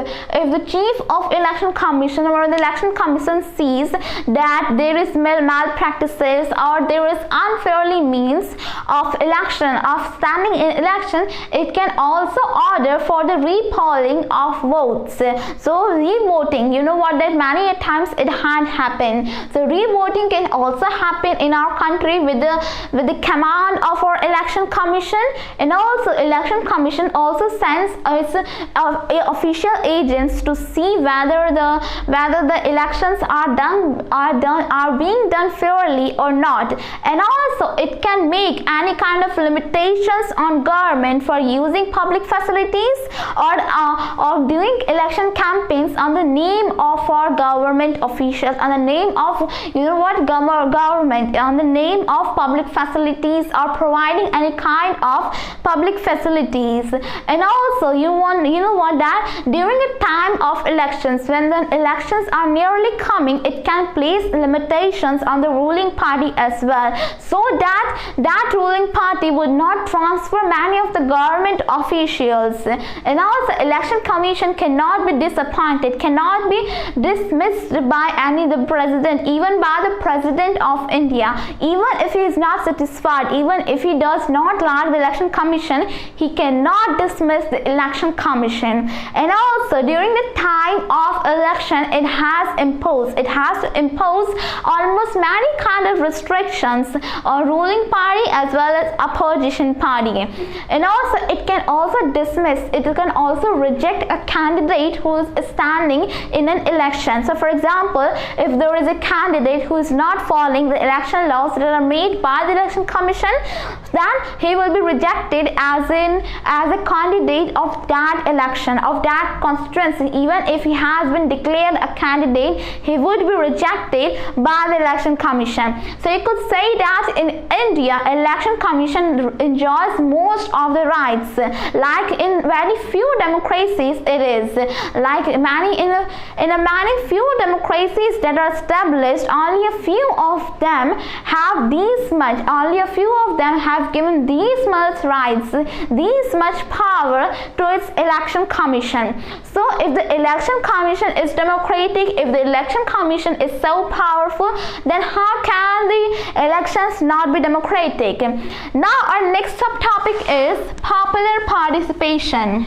the chief of Election Commission or the Election Commission sees that there is malpractices or there is unfairly means of standing in election, it can also order for the repolling of votes. So revoting, that many times it had happened. So revoting can also happen in our country with the command of our Election Commission. And also, Election Commission also sends its official agents to see whether the elections are being done fairly or not. And also, it can make any kind of limitations on government for using public facilities or doing election campaigns on the name of our government officials, on the name of government, on the name of public facilities, or providing any kind of public facilities. And also, that during a time of elections, when the elections are nearly coming, it can place limitations on the ruling party as well, so that ruling party would not transfer many of the government officials. And also, Election Commission cannot be disappointed, cannot be dismissed by the president, even by the President of India. Even if he is not satisfied, even if he does not like the Election Commission, he cannot dismiss the Election Commission. And also, during the time of election, it has to impose almost many kind of restrictions on ruling party as well as opposition party. And also, it can also dismiss, it can also reject a candidate who is standing in an election. So, for example, if there is a candidate who is not following the election laws that are made by the Election Commission, then he will be rejected as a candidate of that election, of that constituency. Even if he has been declared a candidate, he would be rejected by the Election Commission. So you could say that in India, Election Commission enjoys most of the rights. Like in very few democracies, it is. Like in many few democracies that are established, only a few of them have these much. Only a few of them have given these much rights, these much power to its Election Commission. So if the Election Commission is democratic, if the Election Commission is so powerful, then how can the elections not be democratic? Now our next subtopic is popular participation.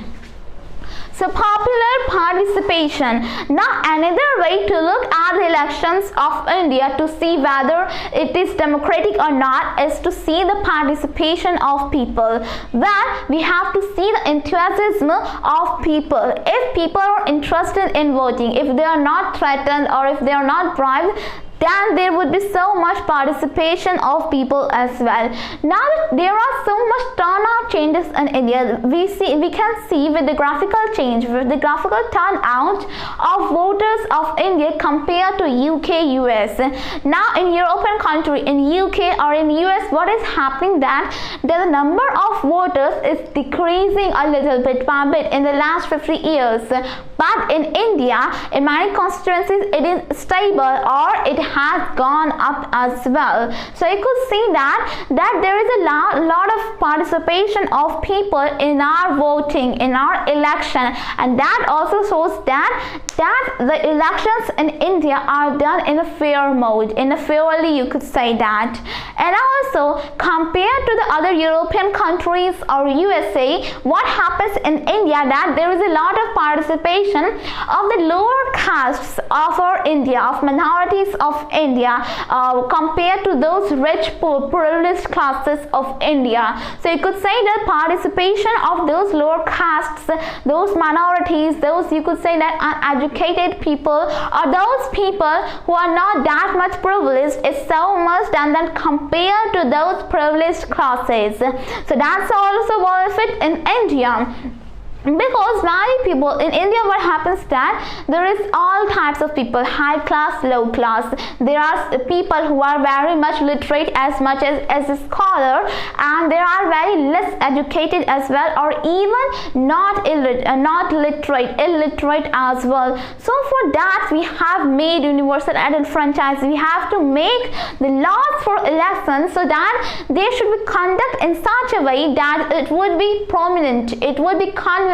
So popular participation. Now another way to look at the elections of India to see whether it is democratic or not is to see the participation of people. Well, we have to see the enthusiasm of people. If people are interested in voting, if they are not threatened or if they are not bribed, then there would be so much participation of people as well. Now that there are so much turnout changes in India, we can see with the graphical change, with the graphical turnout of voters of India compared to UK, US. Now in European country, in UK or in US, what is happening that the number of voters is decreasing a little bit by bit in the last 50 years. But in India, in many constituencies, it is stable or it has gone up as well. So you could see that there is a lot of participation of people in our voting, in our election, and that also shows that the elections in India are done in a fair mode, in a fairly, you could say that. And also compared to the other European countries or USA, what happens in India that there is a lot of participation of the lower castes of our India, of minorities of India, compared to those rich privileged classes of India. So you could say that participation of those lower castes, those minorities, those you could say that uneducated people or those people who are not that much privileged is so much than compared to those privileged classes. So that's also benefit in India. Because many people in India, what happens that there is all types of people, high class, low class. There are people who are very much literate as much as a scholar, and there are very less educated as well, or even not literate, illiterate as well. So for that we have made universal adult franchise. We have to make the laws for elections so that they should be conducted in such a way that it would be prominent, it would be convenient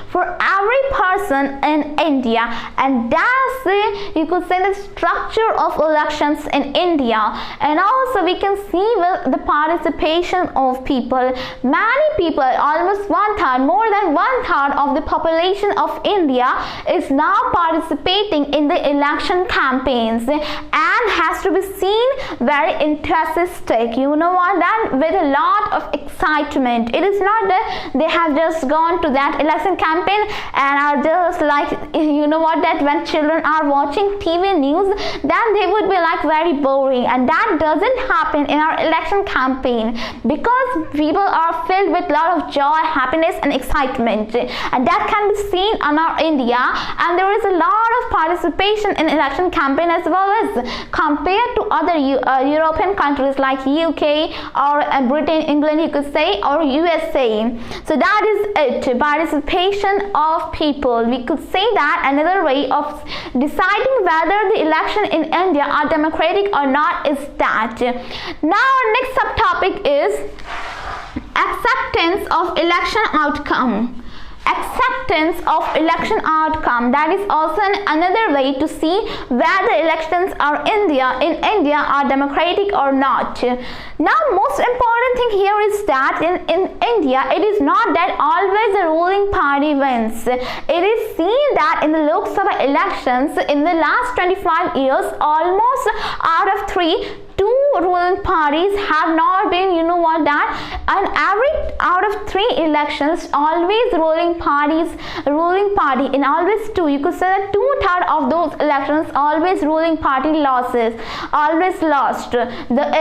for every person in India. And that's the, you could say, the structure of elections in India. And also we can see with the participation of people, many people, almost more than one third of the population of India is now participating in the election campaigns and has to be seen very enthusiastic, you know what, that with a lot of excitement. It is not that they have just gone to that election campaign and are just like, you know what, that when children are watching TV news, then they would be like very boring. And that doesn't happen in our election campaign, because people are filled with a lot of joy, happiness and excitement, and that can be seen in our India. And there is a lot of participation in election campaign as well as compared to other European countries like UK or Britain, England, you could say, or USA. So that is it, participation of people. We could say that another way of deciding whether the election in India are democratic or not is that. Now our next subtopic is acceptance of election outcome. Acceptance of election outcome, that is also another way to see whether elections in India are democratic or not. Now most important thing here is that in India, it is not that always the ruling party wins. It is seen that in the Lok Sabha elections in the last 25 years, almost out of 2 ruling parties have not been, you know what, that and every out of 3 elections always ruling party in always 2, you could say that 2/3 of those elections always ruling party lost the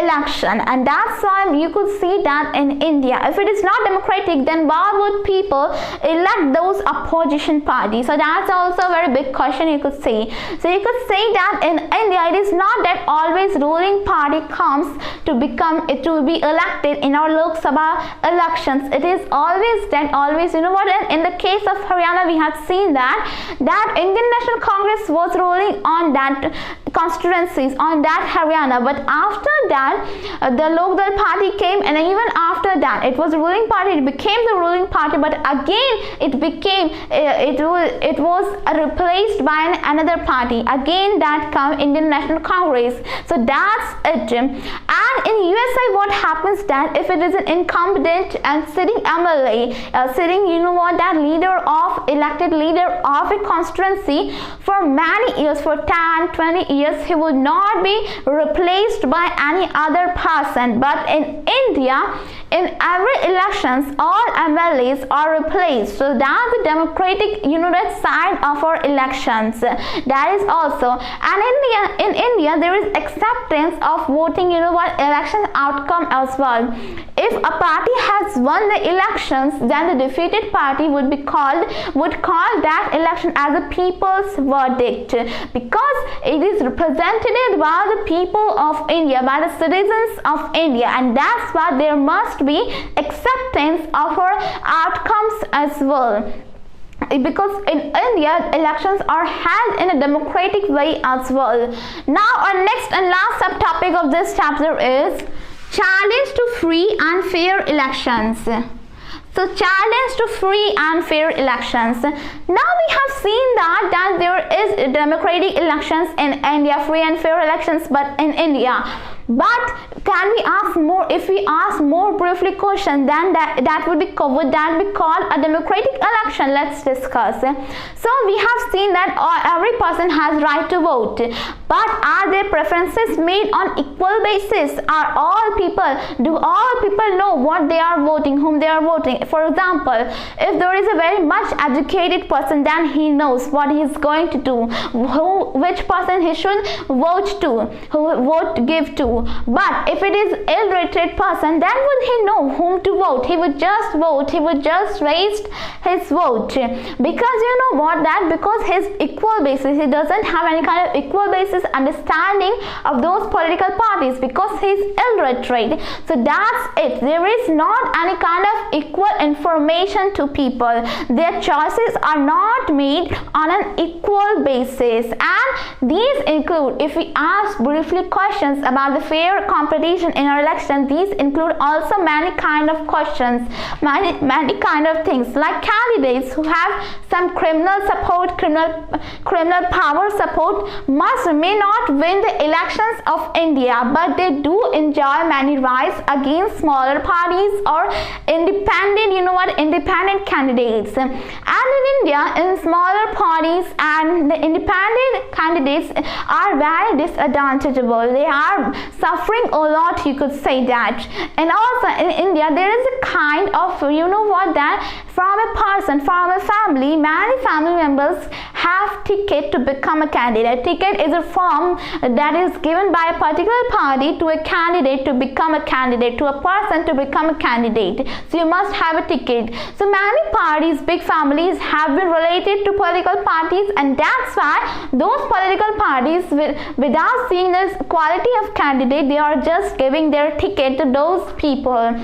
election. And that's why you could see that in India, if it is not democratic, then why would people elect those opposition parties? So that's also a very big question, you could say. So you could say that in India, it is not that always ruling party comes to be elected in our Lok Sabha elections. It is always, you know what, in the case of Haryana, we have seen that Indian National Congress was ruling on that constituencies on that Haryana. But after that, the Lokdal party came, and even after that, it was a ruling party. It became the ruling party, but again it became it was replaced by another party. Again, that come Indian National Congress. So that's it. And in USA, what happens that if it is an incompetent and sitting MLA, sitting, that elected leader of a constituency for many years, for 10, 20 years, he would not be replaced by any other person. But in India, in every elections, all MLAs are replaced. So that's the democratic, side of our elections. That is also, and in India, there is acceptance of voting, election outcome as well. If a party has won the elections, then the defeated party would call that election as a people's verdict, because it is represented by the people of India, by the citizens of India, and that's why there must be acceptance of our outcomes as well. Because in India, elections are held in a democratic way as well. Now, our next and last subtopic of this chapter is challenge to free and fair elections. So, challenge to free and fair elections. Now we have seen that there is democratic elections in India, free and fair elections, but in India. But can we ask more? If we ask more briefly question, then that would be called a democratic election. Let's discuss. So we have seen that every person has right to vote, but are their preferences made on equal basis? Do all people know what they are voting, whom they are voting? For example, if there is a very much educated person, then he knows what he is going to do, which person he should vote to, give to. But if it is illiterate person, then would he know whom to vote? He would just vote. He would just raise his vote, because because his equal basis, he doesn't have any kind of equal basis understanding of those political parties, because he is illiterate. So that's it. There is not any kind of equal information to people. Their choices are not made on an equal basis, and these include, if we ask briefly questions about the fair competition in our election, these include also many kind of questions, many kind of things, like candidates who have some criminal support, criminal power support may not win the elections of India, but they do enjoy many rights against smaller parties or independent candidates. And in India, in smaller parties and the independent candidates are very disadvantageable. They are suffering a lot, you could say that. And also in India, there is a kind of, that from a person, from a family, many family members have ticket to become a candidate. Ticket is a form that is given by a particular party to a candidate to become a candidate, to a person to become a candidate. So you must have a ticket. So many parties, big families have been related to political parties, and that's why those political parties, without seeing the quality of candidate, they are just giving their ticket to those people.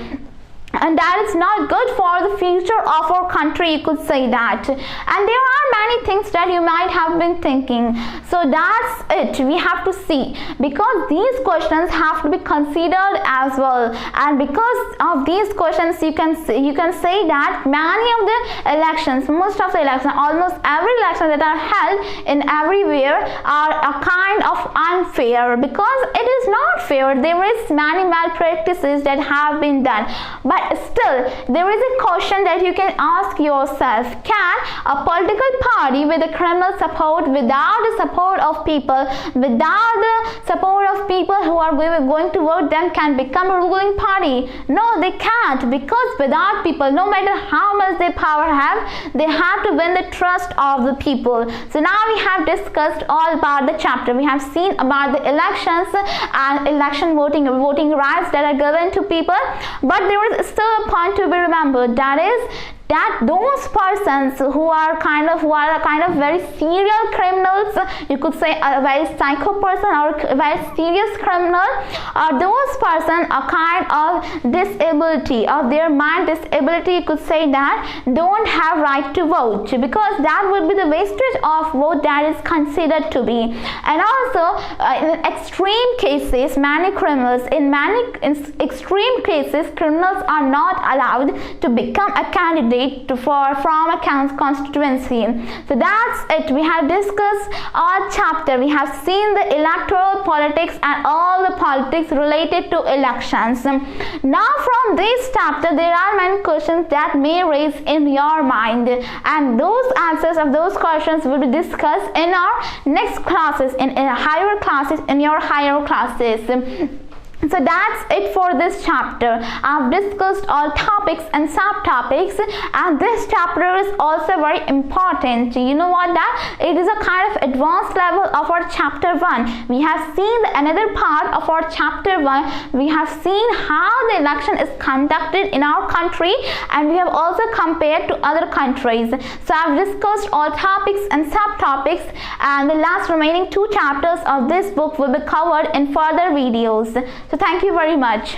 And that is not good for the future of our country, you could say that. And there are many things that you might have been thinking. So that's it. We have to see, because these questions have to be considered as well. And because of these questions, you can say that many of the elections, most of the elections, almost every election that are held in everywhere are a kind of unfair, because it is not fair. There is many malpractices that have been done. But still, there is a question that you can ask yourself: can a political party with a criminal support, without the support of people, without the support of people who are going to vote them, can become a ruling party? No, they can't, because without people, no matter how much they power have, they have to win the trust of the people. So now we have discussed all about the chapter. We have seen about the elections and election voting rights that are given to people, but there is still a point to be remembered, that is that those persons who are kind of very serial criminals, you could say a very psycho person or a very serious criminal, those persons are kind of disability of their mind disability, you could say that don't have right to vote, because that would be the wastage of vote that is considered to be. And also in extreme cases, many criminals, in extreme cases, criminals are not allowed to become a candidate from a constituency. So that's it. We have discussed our chapter. We have seen the electoral politics and all the politics related to elections. Now from this chapter there are many questions that may raise in your mind, and those answers of those questions will be discussed in our next classes, in your higher classes. So that's it for this chapter. I've discussed all topics and subtopics, and this chapter is also very important. You know what, that it is a kind of advanced level of our chapter 1. We have seen another part of our chapter 1. We have seen how the election is conducted in our country, and we have also compared to other countries. So I've discussed all topics and subtopics, and the last remaining 2 chapters of this book will be covered in further videos. So thank you very much.